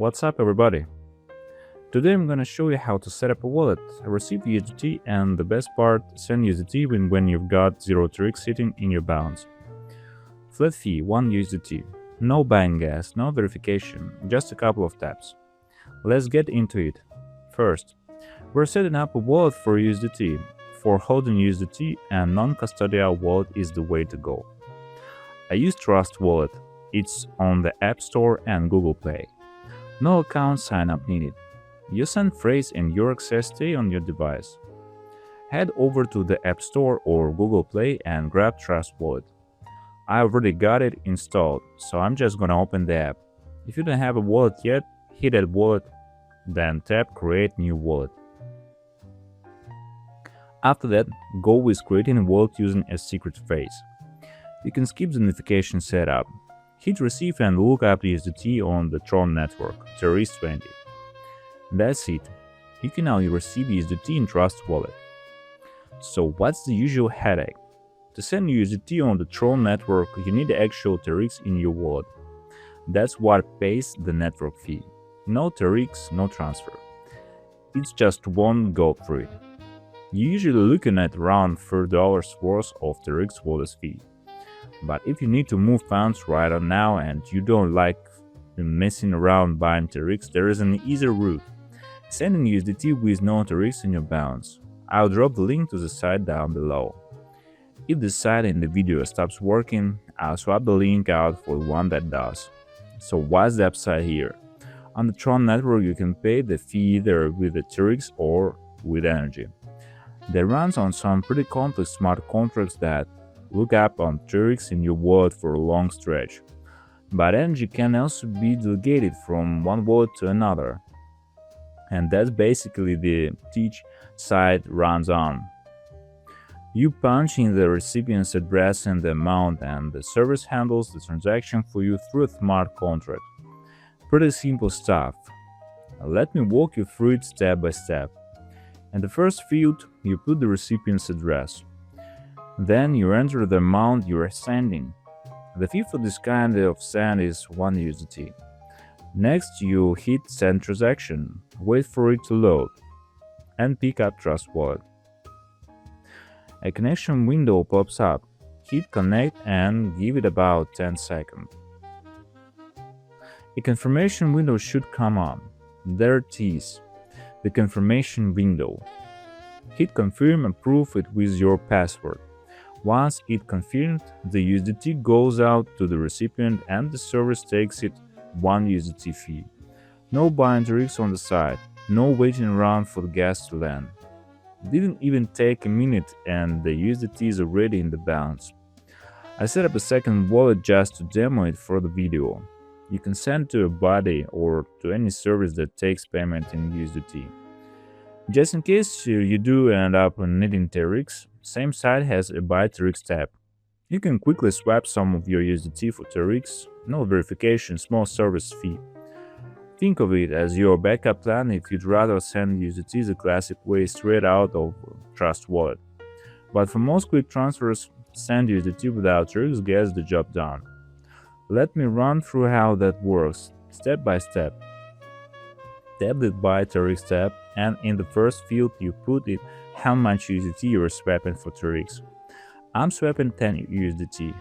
What's up, everybody? Today I'm gonna show you how to set up a wallet, receive USDT, and the best part, send USDT when you've got 0 TRX sitting in your balance. Flat fee 1 USDT. No buying gas, no verification, just a couple of taps. Let's get into it. First, we're setting up a wallet for USDT. For holding USDT, and non-custodial wallet is the way to go. I use Trust Wallet. It's on the App Store and Google Play. No account sign-up needed. You send phrase and your access stay on your device. Head over to the App Store or Google Play and grab Trust Wallet. I already got it installed, so I'm just gonna open the app. If you don't have a wallet yet, hit that wallet, then tap Create New Wallet. After that, go with creating a wallet using a secret phrase. You can skip the notification setup. Hit Receive and look up the USDT on the Tron network, TRC20. That's it. You can now receive USDT in Trust Wallet. So what's the usual headache? To send USDT on the Tron network, you need the actual TRX in your wallet. That's what pays the network fee. No TRX, no transfer. It's just one go through it. You're usually looking at around $4 worth of TRX wallet fee. But if you need to move funds right on now and you don't like messing around buying TRX, there is an easier route. Sending USDT with no TRX in your balance. I'll drop the link to the site down below. If the site in the video stops working, I'll swap the link out for one that does. So what's the upside here? On the Tron network, you can pay the fee either with the TRX or with energy. That runs on some pretty complex smart contracts that look up on TRX in your wallet for a long stretch. But energy can also be delegated from one wallet to another. And that's basically the each side runs on. You punch in the recipient's address and the amount, and the service handles the transaction for you through a smart contract. Pretty simple stuff. Let me walk you through it step by step. In the first field, you put the recipient's address. Then you enter the amount you are sending. The fee for this kind of send is 1 USDT. Next, you hit Send Transaction, wait for it to load, and pick up Trust Wallet. A connection window pops up. Hit Connect and give it about 10 seconds. A confirmation window should come on. There it is. The confirmation window. Hit Confirm and prove it with your password. Once it confirmed, the USDT goes out to the recipient and the service takes it 1 USDT fee. No buying TRX on the side, no waiting around for the gas to land. Didn't even take a minute and the USDT is already in the balance. I set up a second wallet just to demo it for the video. You can send to a buddy or to any service that takes payment in USDT. Just in case you do end up needing TRX, same site has a Buy TRX tab. You can quickly swap some of your USDT for TRX, no verification, small service fee. Think of it as your backup plan if you'd rather send USDT the classic way straight out of Trust Wallet. But for most quick transfers, send USDT without TRX gets the job done. Let me run through how that works, step by step. Tap the Buy TRX tab, and in the first field you put it how much USDT you are swapping for TRX. I'm swapping 10 USDT.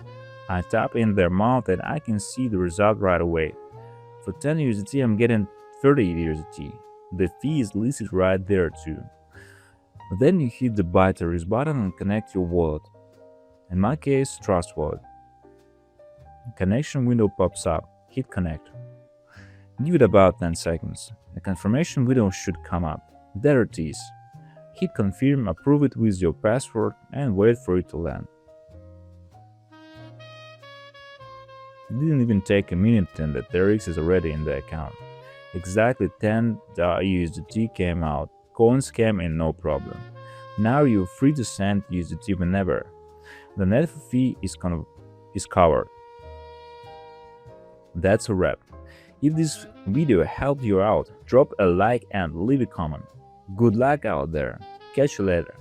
I tap in the amount and I can see the result right away. For 10 USDT I'm getting 30 USDT. The fee is listed right there too. Then you hit the Buy TRX button and connect your wallet. In my case, Trust Wallet. Connection window pops up. Hit Connect. Give it about 10 seconds. A confirmation window should come up. There it is. Hit Confirm, approve it with your password, and wait for it to land. It didn't even take a minute and the TRX is already in the account. Exactly 10 USDT came out. Coins came in no problem. Now you're free to send USDT whenever. The net fee is covered. That's a wrap. If this video helped you out, drop a like and leave a comment. Good luck out there. Catch you later.